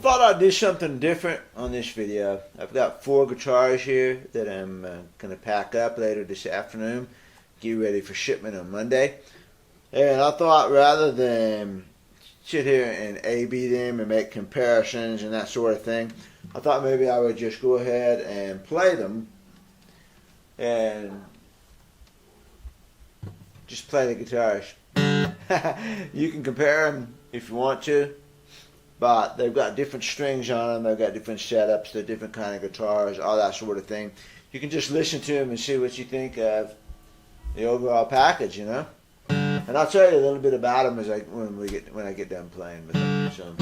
thought I'd do something different on this video. I've got 4 guitars here that I'm going to pack up later this afternoon, get ready for shipment on Monday. And I thought rather than sit here and A-B them and make comparisons and that sort of thing, I thought maybe I would just go ahead and play them and just play the guitars. You can compare them if you want to, but they've got different strings on them, they've got different setups, they're different kind of guitars, all that sort of thing. You can just listen to them and see what you think of the overall package, you know. And I'll tell you a little bit about them when I get done playing with them. So.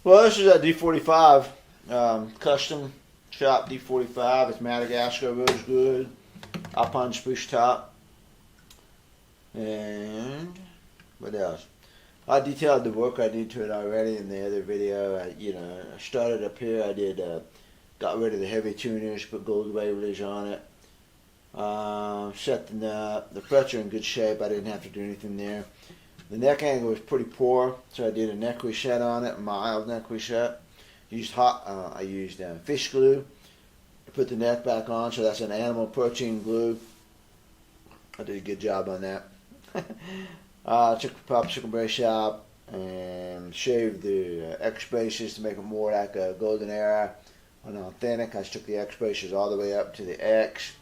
Well, this is a D-45, custom shop D-45. It's Madagascar rose good, Alpine spruce top, and what else? I detailed the work I did to it already in the other video. I started up here. I did got rid of the heavy tuners, put gold waverers on it. Set the nut. The frets are in good shape. I didn't have to do anything there. The neck angle was pretty poor, so I did a neck reset on it, mild neck reset. I used fish glue to put the neck back on, so that's an animal protein glue. I did a good job on that. Took the popsicle brush out and shaved the X braces to make it more like a golden era. On authentic, I took the X braces all the way up to the X.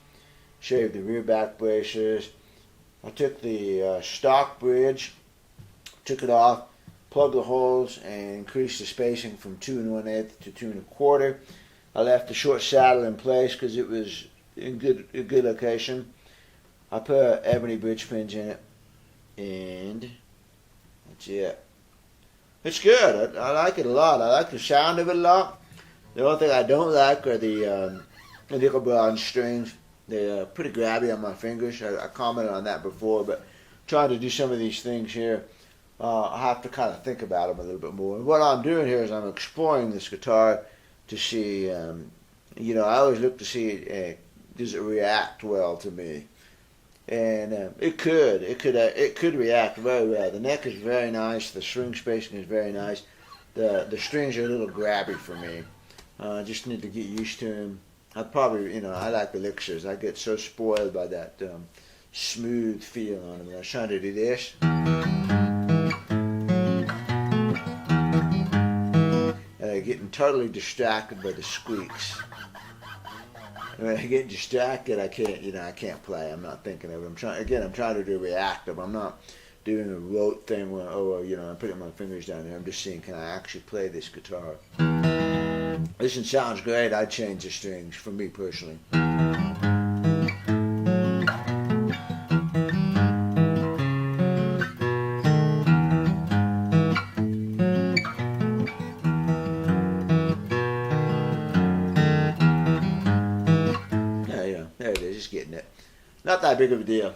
Shaved the rear back braces. I took the stock bridge, took it off, plugged the holes, and increased the spacing from 2 1/8 to 2 1/4. I left the short saddle in place because it was in a good location. I put ebony bridge pins in it, and that's it. It's good. I like it a lot. I like the sound of it a lot. The only thing I don't like are the nickel bronze strings. They're pretty grabby on my fingers. I commented on that before, but trying to do some of these things here, I have to kind of think about them a little bit more. And what I'm doing here is I'm exploring this guitar to see, I always look to see, does it react well to me? And it could react very well. The neck is very nice. The string spacing is very nice. The strings are a little grabby for me. I just need to get used to them. I probably, I like elixirs. I get so spoiled by that smooth feel on them. I was trying to do this. And I'm getting totally distracted by the squeaks. When I get distracted, I can't play. I'm not thinking of it. I'm trying to do reactive. I'm not doing a rote thing where, I'm putting my fingers down there. I'm just seeing, can I actually play this guitar? This one sounds great. I'd change the strings for me personally. There it is. Just getting it. Not that big of a deal.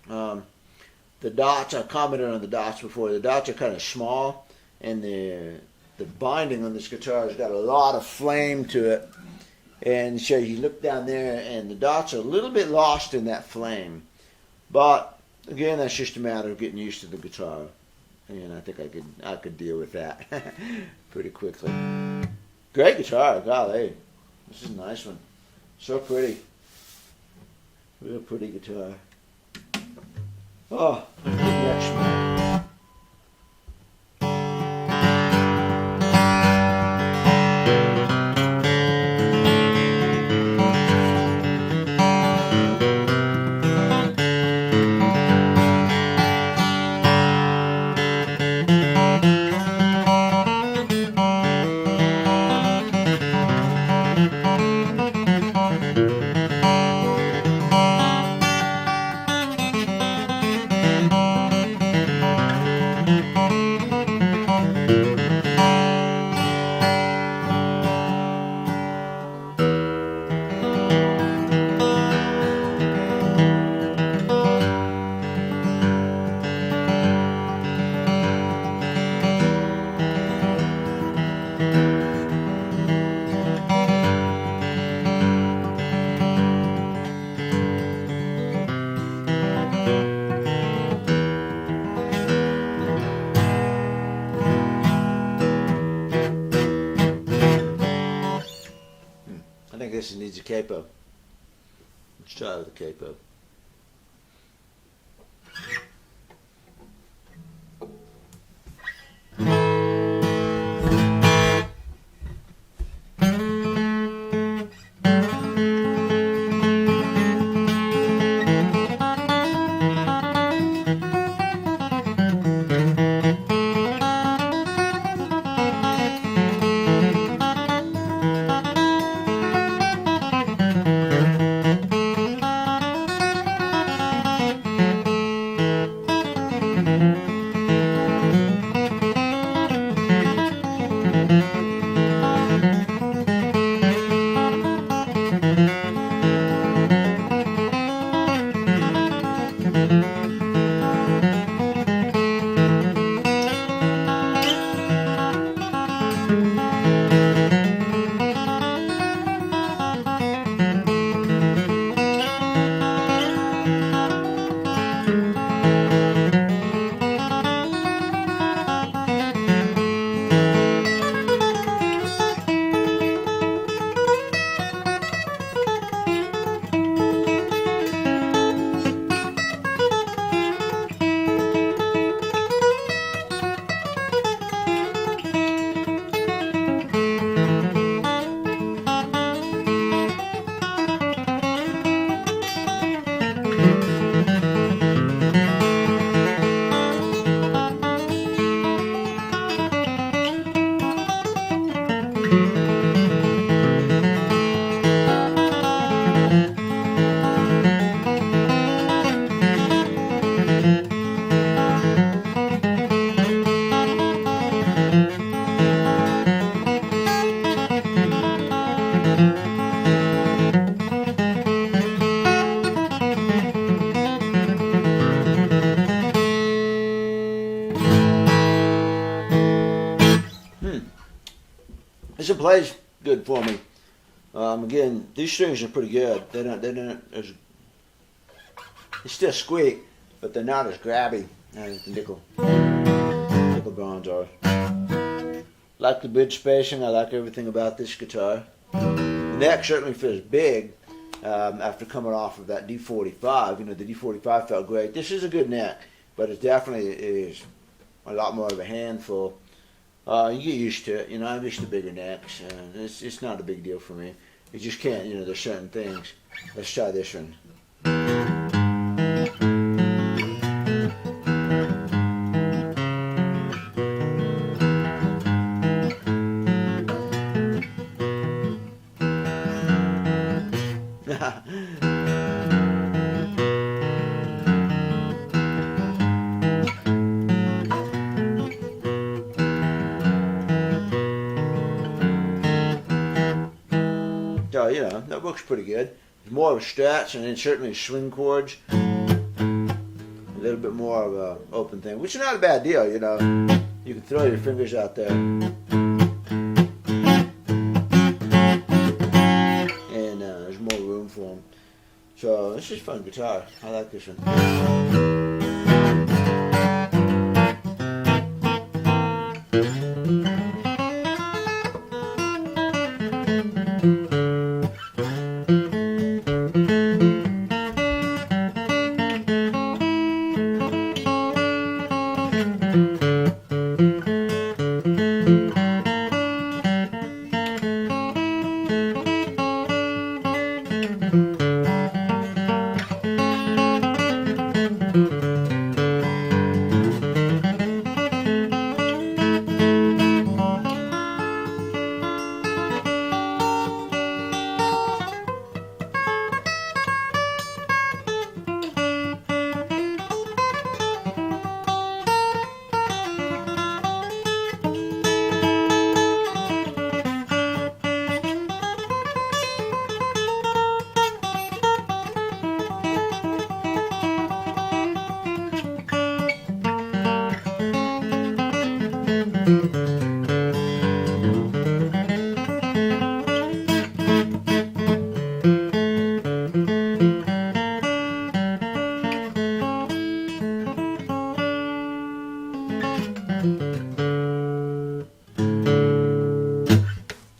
The dots, I commented on the dots before. The dots are kind of small, and the binding on this guitar has got a lot of flame to it. And so you look down there, and the dots are a little bit lost in that flame. But again, that's just a matter of getting used to the guitar, and I think I could deal with that pretty quickly. Great guitar, golly. This is a nice one. So pretty. Real pretty guitar. Oh, next one. This needs a capo. Let's try with a capo. good for me. Again, these strings are pretty good. They still squeak, but they're not as grabby as the nickel bronze are. Like the bridge spacing, I like everything about this guitar. The neck certainly feels big after coming off of that D-45. You know, the D-45 felt great. This is a good neck, but it definitely is a lot more of a handful. You get used to it. You know, I'm used to bigger necks, and it's not a big deal for me. You just can't, you know, there's certain things. Let's try this one. So, you know, that works pretty good. It's more of a stretch, and then certainly swing chords. A little bit more of a open thing, which is not a bad deal, you know. You can throw your fingers out there. And there's more room for them. So, this is a fun guitar. I like this one.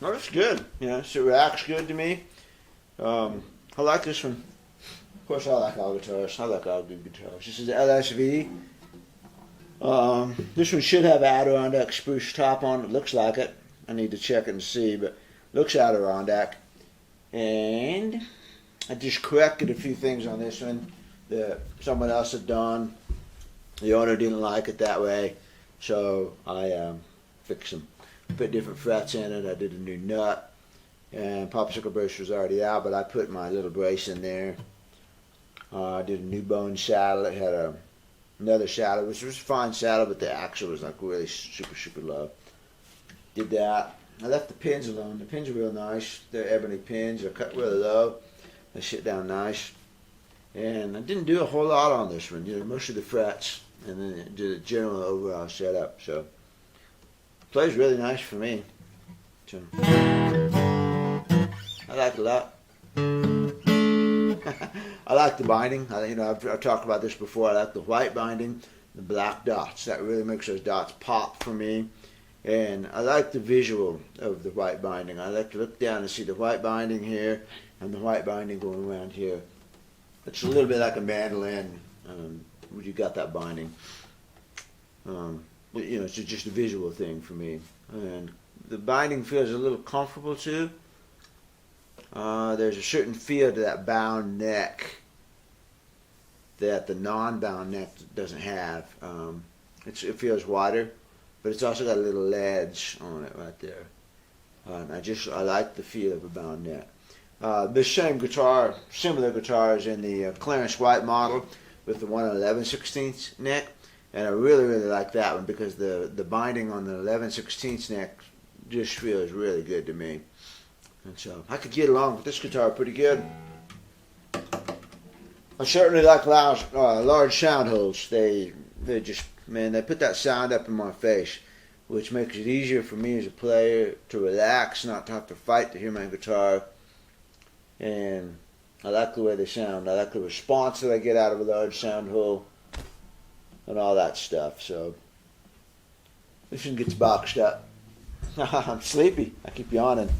Well, it's good. You know, it reacts good to me. I like this one. Of course, I like all guitars. I like all good guitars. This is the LSV. This one should have Adirondack spruce top on it. Looks like it. I need to check it and see, but looks Adirondack. And I just corrected a few things on this one that someone else had done. The owner didn't like it that way, so I fixed them. Put different frets in it. I did a new nut, and popsicle brace was already out, but I put my little brace in there. I did a new bone saddle. It had another saddle, which was a fine saddle, but the axle was like really super low. Did that. I left the pins alone. The pins are real nice. They're ebony pins. They're cut really low. They sit down nice. And I didn't do a whole lot on this one. You know, most of the frets, and then did a general overall setup. So plays really nice for me. So, I like it a lot. I like the binding. I've talked about this before. I like the white binding, the black dots. That really makes those dots pop for me. And I like the visual of the white binding. I like to look down and see the white binding here and the white binding going around here. It's a little bit like a mandolin when you got that binding. You know, it's just a visual thing for me. And the binding feels a little comfortable too. There's a certain feel to that bound neck that the non-bound neck doesn't have. It feels wider, but it's also got a little ledge on it right there. I like the feel of a bound neck. This same guitar, similar guitars in the Clarence White model with the 1/11/16 neck. And I really like that one because the binding on the 11/16 neck just feels really good to me. And so I could get along with this guitar pretty good. I certainly like large sound holes. They just, man, they put that sound up in my face. which makes it easier for me as a player to relax, not to have to fight to hear my guitar. And I like the way they sound. I like the response that I get out of a large sound hole and all that stuff. So this one gets boxed up. I'm sleepy. I keep yawning.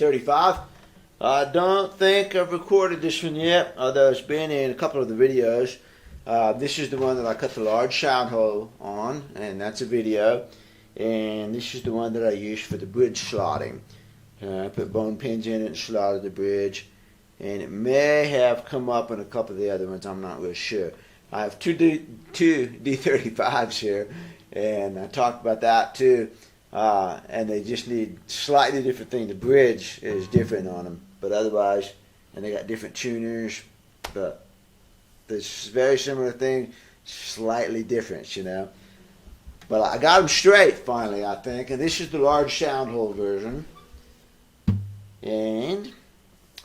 D-35. I don't think I've recorded this one yet, although it's been in a couple of the videos. This is the one that I cut the large sound hole on, and that's a video. And this is the one that I used for the bridge slotting. I put bone pins in it and slotted the bridge. And it may have come up in a couple of the other ones, I'm not really sure. I have two D-35s here, and I talked about that too. And they just need slightly different things. The bridge is different on them, but otherwise, and they got different tuners, but this very similar thing, slightly different, you know. But I got them straight finally, I think, and this is the large sound hole version. And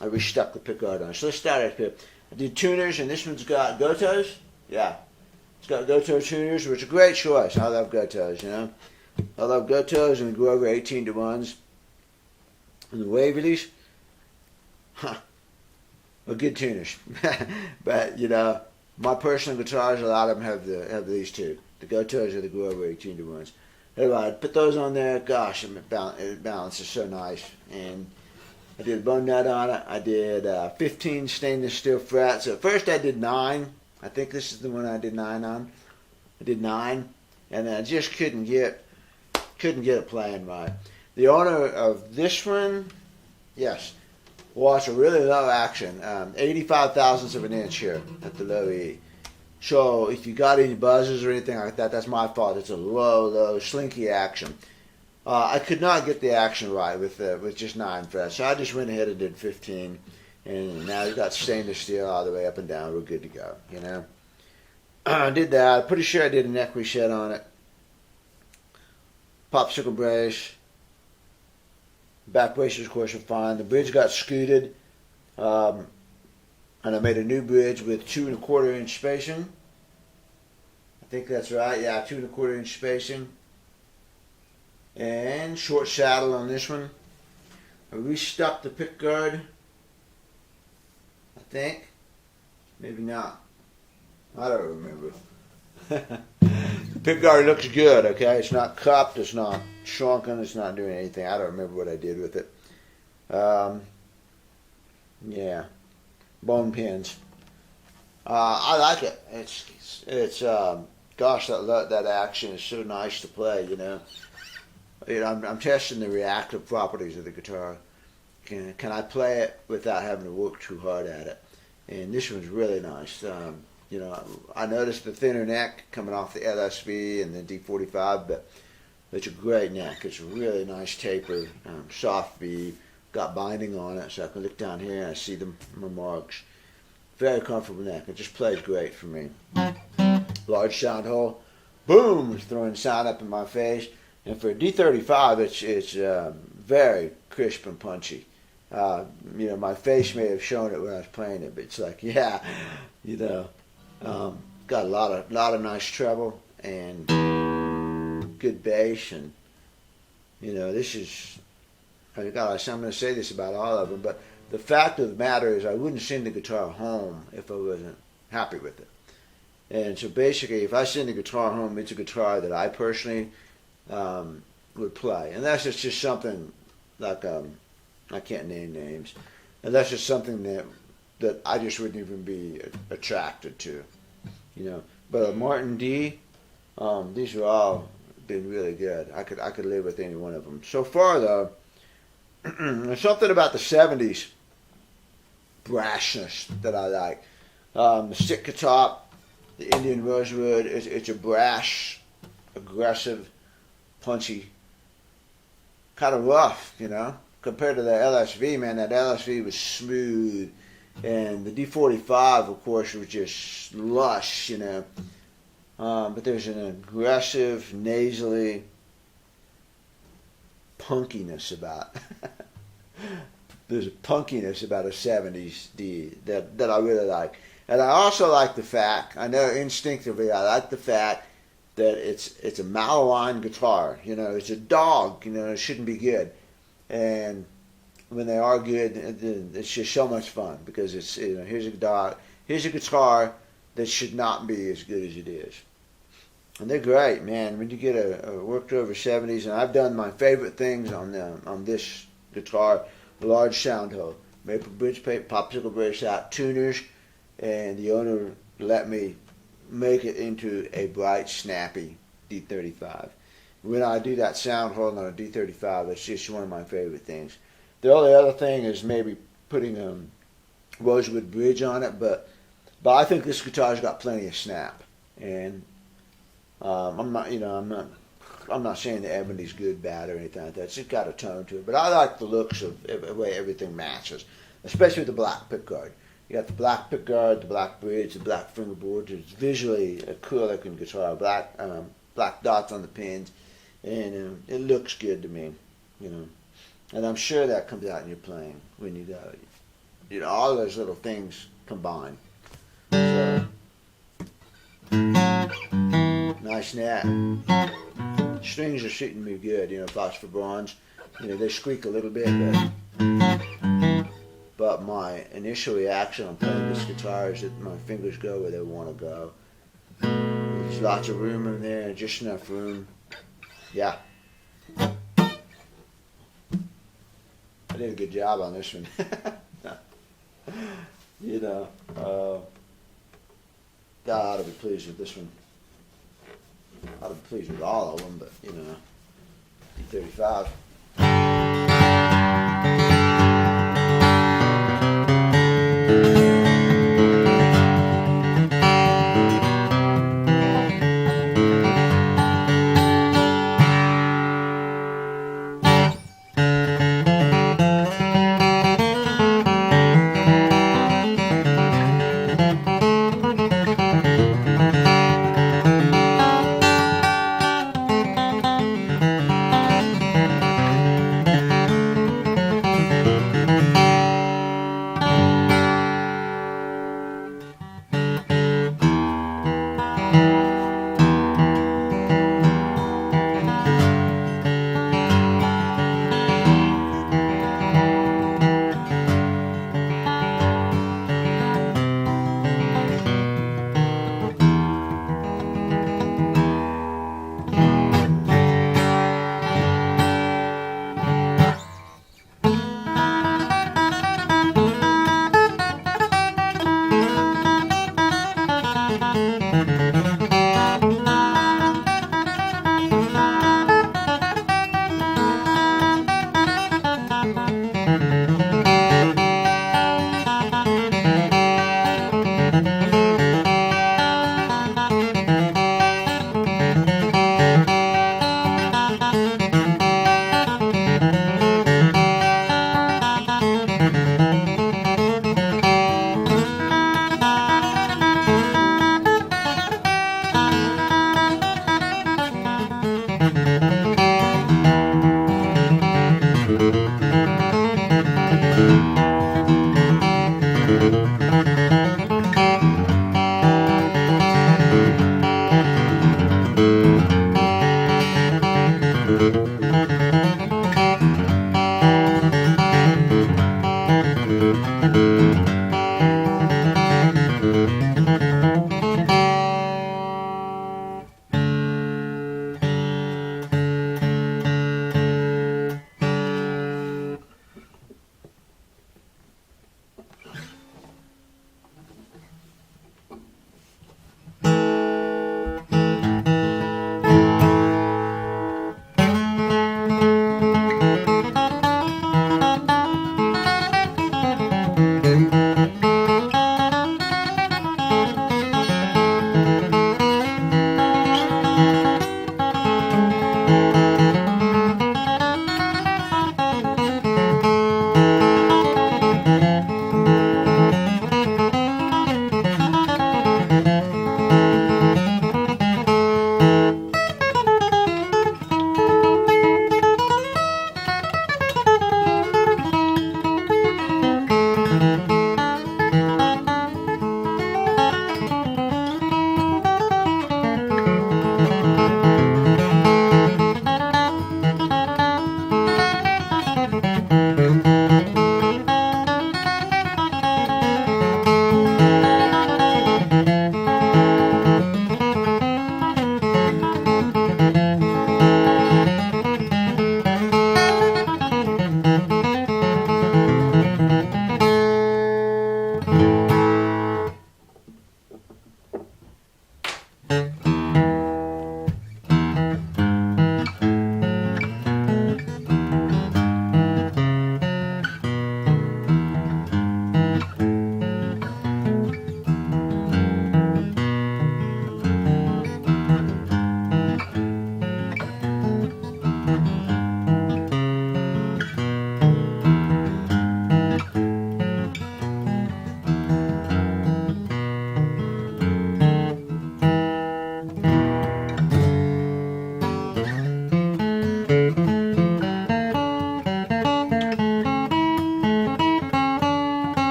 I restuck the pickguard on. So let's start at here. I did tuners, and this one's got Gotos. Yeah, it's got Goto tuners, which is a great choice. I love Gotos, you know. I love Gotos and the Grover 18-to-1s. And the Waverleys, are good tuners. But, you know, my personal guitars, a lot of them have these two. The Gotos or the Grover 18-to-1s. Anyway, I put those on there. Gosh, it balances so nice. And I did a bone nut on it. I did 15 stainless steel frets. So at first I did 9. I think this is the one I did 9 on. I did 9, and then I just couldn't get it playing right. The owner of this one, yes, watch a really low action, 85 thousandths of an inch here at the low E. So if you got any buzzes or anything like that, that's my fault. It's a low, slinky action. I could not get the action right with just 9 frets, so I just went ahead and did 15. And now you've got stainless steel all the way up and down. We're good to go, you know. I did that. I'm pretty sure I did a neck reset on it. Popsicle brace. Back braces, of course, are fine. The bridge got scooted. And I made a new bridge with 2 1/4 inch spacing. I think that's right. Yeah, 2 1/4 inch spacing. And short saddle on this one. I restuck the pickguard. I think. Maybe not. I don't remember. The pickguard looks good, okay? It's not cupped, it's not shrunken, it's not doing anything. I don't remember what I did with it. Yeah. Bone pins. I like it. It's gosh, that action is so nice to play, you know. I'm testing the reactive properties of the guitar. Can I play it without having to work too hard at it? And this one's really nice. You know, I noticed the thinner neck coming off the LSV and the D-45, but it's a great neck. It's a really nice taper, soft V, got binding on it, so I can look down here and I see my marks. Very comfortable neck. It just plays great for me. Large sound hole, boom, throwing sound up in my face. And for a D-35, it's very crisp and punchy. You know, my face may have shown it when I was playing it, but it's like, yeah, you know, got a lot of nice treble and good bass, and you know, this is, I'm going to say this about all of them, but the fact of the matter is, I wouldn't send the guitar home if I wasn't happy with it. And so basically, if I send the guitar home, it's a guitar that I personally would play, and that's just something like I can't name names, and that's just something that I just wouldn't even be attracted to, you know. But a Martin D, these are all been really good. I could live with any one of them. So far though, there's something about the 70s brashness that I like. The Sitka top, the Indian Rosewood, it's a brash, aggressive, punchy, kind of rough, you know. Compared to the LSV, man, that LSV was smooth, and the D-45, of course, was just lush, you know. But there's an aggressive, nasally punkiness about. There's a punkiness about a 70s D that I really like, and I also like the fact. I know instinctively I like the fact that it's a malaligned guitar. You know, it's a dog. You know, it shouldn't be good. And when they are good, it's just so much fun because it's, you know, here's a guitar that should not be as good as it is. And they're great, man. When you get a worked over 70s, and I've done my favorite things on this guitar large sound hole. Maple bridge plate, popsicle brace out, tuners, and the owner let me make it into a bright, snappy D-35. When I do that sound hole on a D-35, it's just one of my favorite things. The only other thing is maybe putting rosewood bridge on it, but I think this guitar's got plenty of snap, and I'm not saying that ebony's good, bad, or anything like that. It's just got a tone to it. But I like the looks of the way everything matches, especially with the black pickguard. You got the black pickguard, the black bridge, the black fingerboards. It's visually a cool looking guitar. Black dots on the pins, and it looks good to me, you know. And I'm sure that comes out in your playing when you do, all those little things combined. So, nice snap. Strings are shooting me good, phosphor bronze. They squeak a little bit, but my initial reaction on playing this guitar is that my fingers go where they want to go. There's lots of room in there, just enough room. Yeah. I did a good job on this one. God ought to be pleased with this one. I'd be pleased with all of them, but D-35.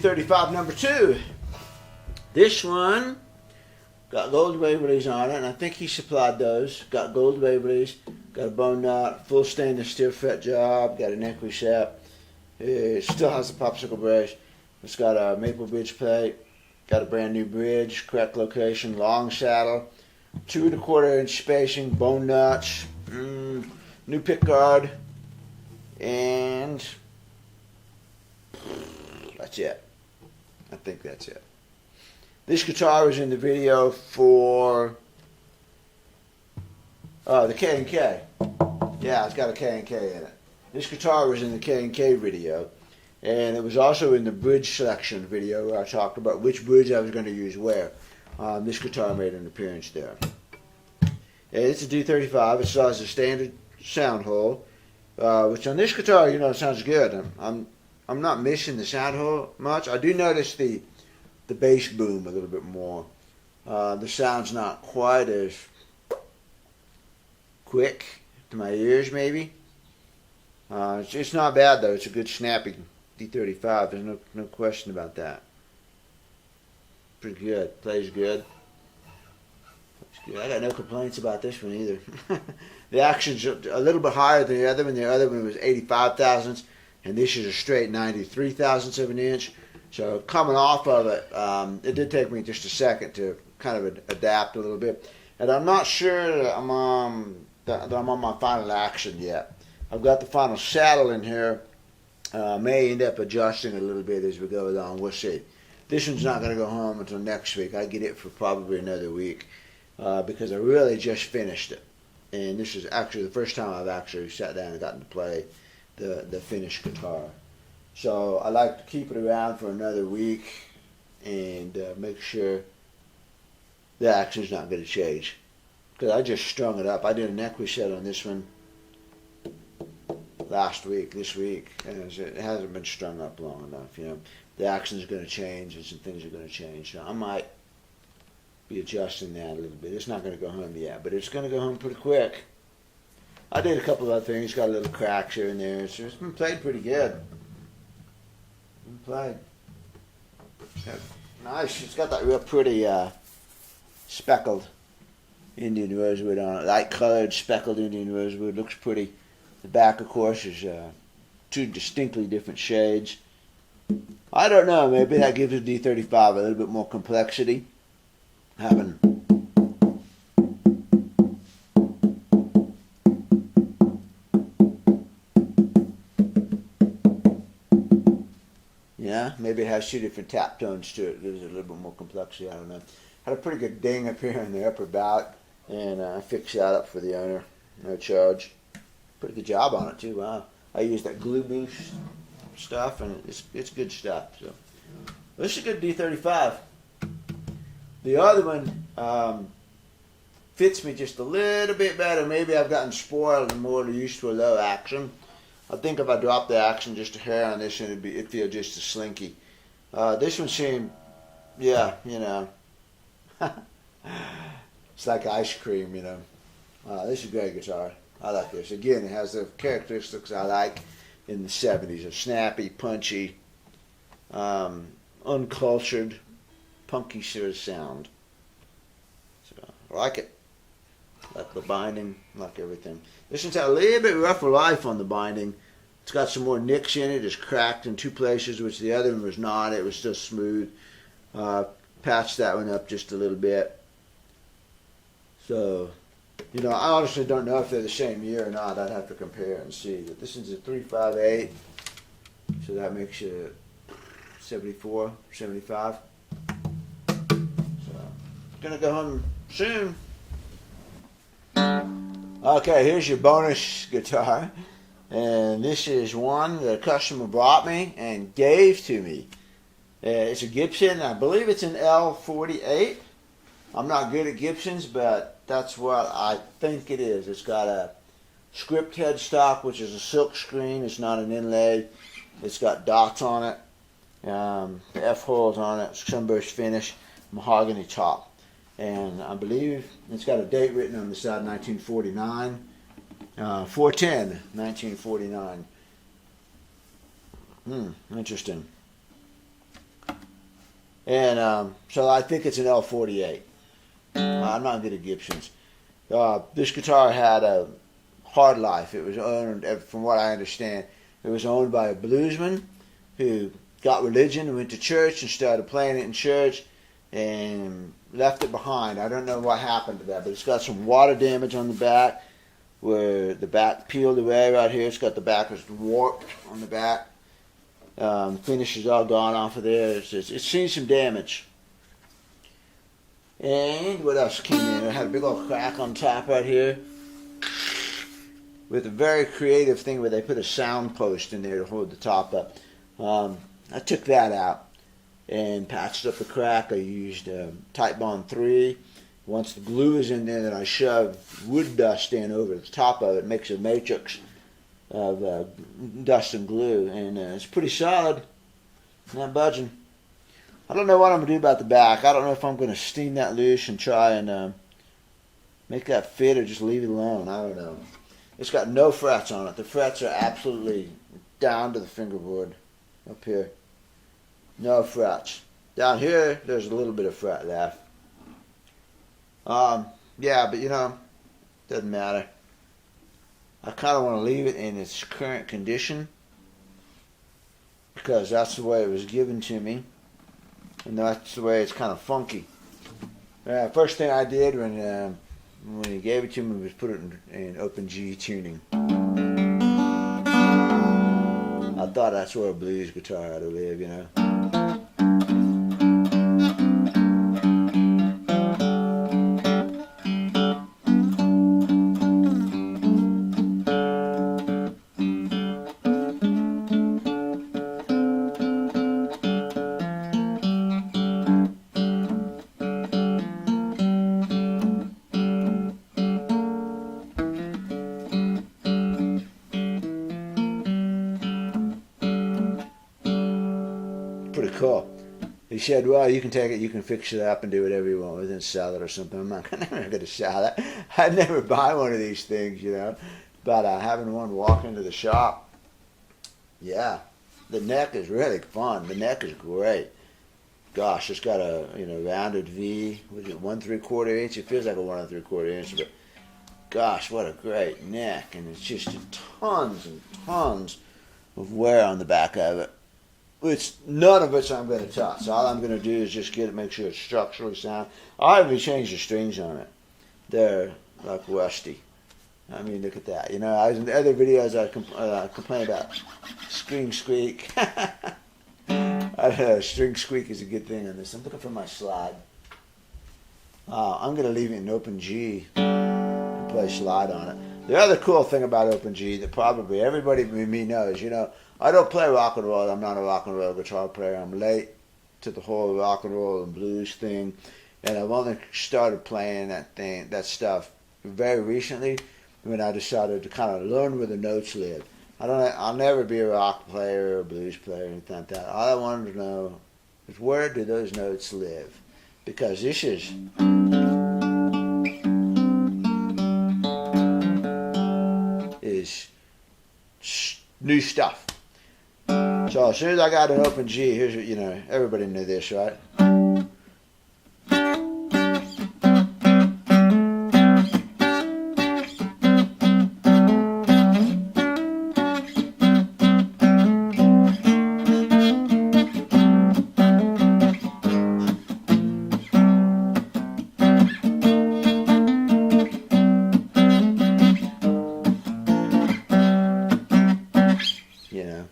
D-35 number 2. This one got gold Waverleys on it, and I think he supplied those. Got gold Waverleys, got a bone knot, full stainless steel fret job, got a neck reset. It still has the popsicle brace. It's got a maple bridge plate, got a brand new bridge, correct location, long saddle, 2 1/4 inch spacing, bone nuts, new pick guard, and that's it. I think that's it. This guitar was in the video for the K&K. Yeah, it's got a K&K in it. This guitar was in the K&K video, and it was also in the bridge selection video where I talked about which bridge I was going to use where. This guitar made an appearance there. And it's a D-35. It still has a standard sound hole, which on this guitar, you know, sounds good. I'm not missing the sound hole much. I do notice the bass boom a little bit more. The sound's not quite as quick to my ears, maybe. It's not bad though. It's a good snappy D-35. There's no question about that. Pretty good. Plays good. I got no complaints about this one either. The action's a little bit higher than the other one. The other one was 85 thousandths, and this is a straight 93 thousandths of an inch. So coming off of it, it did take me just a second to kind of adapt a little bit. And I'm not sure that I'm on my final action yet. I've got the final saddle in here. May end up adjusting a little bit as we go along. We'll see. This one's not going to go home until next week. I get it for probably another week because I really just finished it. And this is actually the first time I've actually sat down and gotten to play the finished guitar. So I like to keep it around for another week and make sure the action's not going to change. Because I just strung it up. I did a neck reset on this one this week, and it hasn't been strung up long enough. You know, the action's going to change and some things are going to change. So I might be adjusting that a little bit. It's not going to go home yet, but it's going to go home pretty quick. I did a couple of other things. Got a little cracks here and there. So it's been played pretty good. Played. Nice. It's got that real pretty speckled Indian rosewood on it. Light colored speckled Indian rosewood. Looks pretty. The back, of course, is 2 distinctly different shades. I don't know. Maybe that gives the D-35 a little bit more complexity. Having maybe it has 2 different tap tones to it. Gives it a little bit more complexity. I don't know. Had a pretty good ding up here in the upper back, and I fixed that up for the owner. No charge. Pretty good job on it too. Wow. I used that glue boost stuff, and it's good stuff. So this is a good D-35. The other one fits me just a little bit better. Maybe I've gotten spoiled and more used to a low action. I think if I drop the action just a hair on this one, it'd feel just as slinky. This one seemed, yeah, you know, it's like ice cream, you know. This is a great guitar. I like this. Again, it has the characteristics I like in the 70s. A snappy, punchy, uncultured, punky sort of sound. So, I like it. Like the binding, like everything. This one's had a little bit rougher life on the binding. It's got some more nicks in it. It's cracked in 2 places, which the other one was not. It was still smooth. Patched that one up just a little bit. So, you know, I honestly don't know if they're the same year or not. I'd have to compare and see. But this is a 358, so that makes it 74, 75. So, gonna go home soon. Okay, here's your bonus guitar. And this is one that a customer brought me and gave to me. It's a Gibson. I believe it's an L-38. I'm not good at Gibsons, but that's what I think it is. It's got a script headstock, which is a silk screen. It's not an inlay. It's got dots on it. The F-holes on it. Sunburst finish. Mahogany top. And I believe it's got a date written on the side, 1949. 410, 1949. Interesting. And so I think it's an L-48. I'm not good at Gibsons. This guitar had a hard life. It was owned, from what I understand, it was owned by a bluesman who got religion and went to church and started playing it in church and left it behind. I don't know what happened to that, but it's got some water damage on the back where the back peeled away right here. It's got the back is warped on the back. Finish is all gone off of there. It's seen some damage. And what else came in? It had a big old crack on top right here with a very creative thing where they put a sound post in there to hold the top up. I took that out and patched up the crack. I used Type Bond 3. Once the glue is in there, then I shoved wood dust in over the top of it. It makes a matrix of dust and glue, and it's pretty solid. Not budging. I don't know what I'm going to do about the back. I don't know if I'm going to steam that loose and try and make that fit or just leave it alone. I don't know. It's got no frets on it. The frets are absolutely down to the fingerboard up here. No frets. Down here, there's a little bit of fret left. Yeah, but you know, doesn't matter. I kind of want to leave it in its current condition because that's the way it was given to me, and that's the way it's kind of funky. First thing I did when he gave it to me was put it in open G tuning. I thought that's where a blues guitar ought to live, you know. Pretty cool. He said, well, you can take it, you can fix it up and do whatever you want with it and sell it or something. I'm not going to sell it. I'd never buy one of these things, you know. But having one walk into the shop, yeah. The neck is really fun. The neck is great. Gosh, it's got a rounded V. What is it, 1 3/4 inch? It feels like a 1 3/4 inch, but gosh, what a great neck. And it's just tons and tons of wear on the back of it. None of it I'm going to touch. All I'm going to do is just get it, make sure it's structurally sound. I haven't changed the strings on it. They're like rusty. I mean, look at that. You know, I was in the other videos I complained about string squeak. I don't know, string squeak is a good thing on this. I'm looking for my slide. I'm going to leave it in open G and play slide on it. The other cool thing about open G that probably everybody with me knows, you know, I don't play rock and roll. I'm not a rock and roll guitar player. I'm late to the whole rock and roll and blues thing, and I've only started playing that stuff very recently when I decided to kind of learn where the notes live. I'll never be a rock player or a blues player or anything like that. All I wanted to know is where do those notes live, because this is new stuff. So as soon as I got an open G, here's what, you know, everybody knew this, right? You know.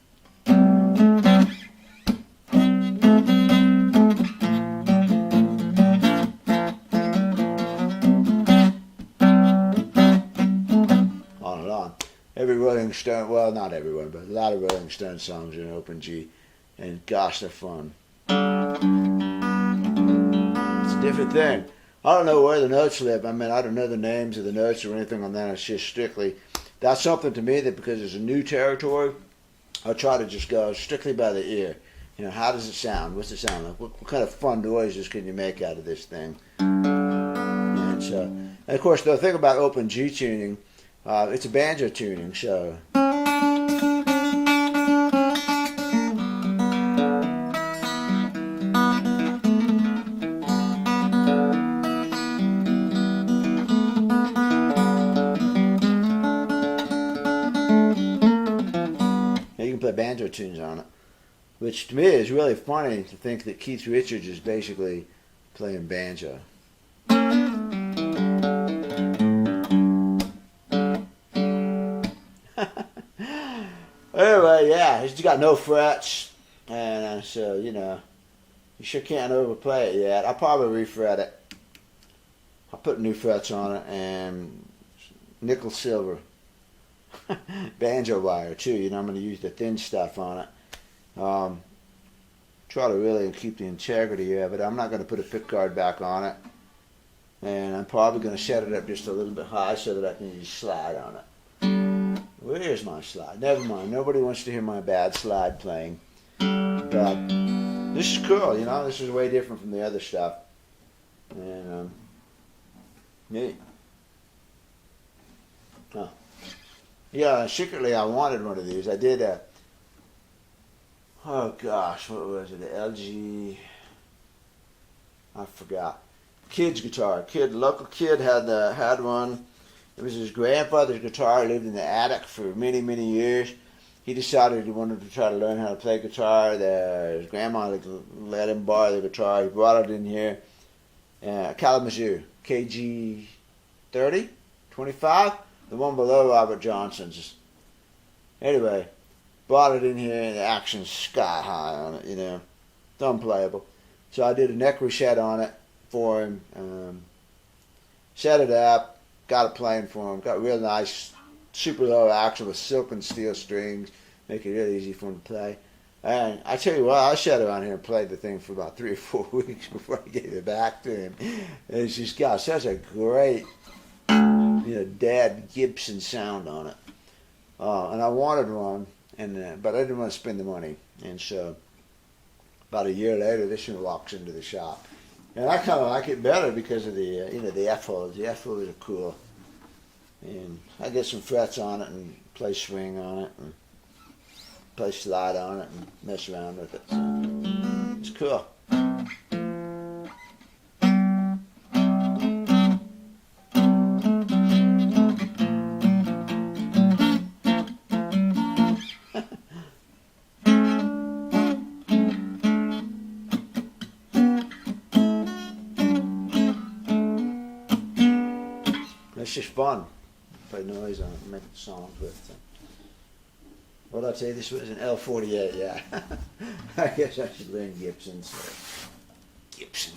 Every Rolling Stone, well, not everyone, but a lot of Rolling Stone songs are in open G, and gosh, they're fun. It's a different thing. I don't know where the notes live. I mean, I don't know the names of the notes or anything on that. It's just strictly, that's something to me that because it's a new territory, I try to just go strictly by the ear. You know, how does it sound? What's it sound like? What kind of fun noises can you make out of this thing? And so, and of course, the thing about open G tuning, it's a banjo tuning, so play banjo tunes on it. Which to me is really funny to think that Keith Richards is basically playing banjo. Anyway, yeah, he's got no frets, and so, you know, you sure can't overplay it yet. I'll probably refret it. I'll put new frets on it, and nickel silver banjo wire too. You know, I'm going to use the thin stuff on it. Try to really keep the integrity of it. I'm not going to put a pick guard back on it, and I'm probably going to set it up just a little bit high so that I can use slide on it. Where's my slide? Never mind. Nobody wants to hear my bad slide playing. But this is cool, you know. This is way different from the other stuff. And, neat. Huh. Yeah, secretly I wanted one of these. I did a, oh gosh, what was it? The LG, I forgot. Kid's guitar. Local kid had one. It was his grandfather's guitar. He lived in the attic for many, many years. He decided he wanted to try to learn how to play guitar. His grandma let him borrow the guitar. He brought it in here. Kalamazoo, KG-30, 25, the one below Robert Johnson's. Anyway, brought it in here, and the action's sky high on it, you know. It's unplayable. So I did a neck reset on it for him. Set it up. Got it playing for him. Got real nice, super low action with silk and steel strings. Make it really easy for him to play. And I tell you what, I sat around here and played the thing for about 3 or 4 weeks before I gave it back to him. And it's just got such a great, you know, dad Gibson sound on it. And I wanted one, but I didn't want to spend the money. And so, about a year later, this one walks into the shop. And I kind of like it better because of the, you know, the F-holes. The F-holes are cool. And I get some frets on it and play swing on it and play slide on it and mess around with it. So it's cool. It's just fun. Play noise on it, make songs with it. What did I tell you? This was an L-38, yeah. I guess I should learn Gibson. So. Gibson.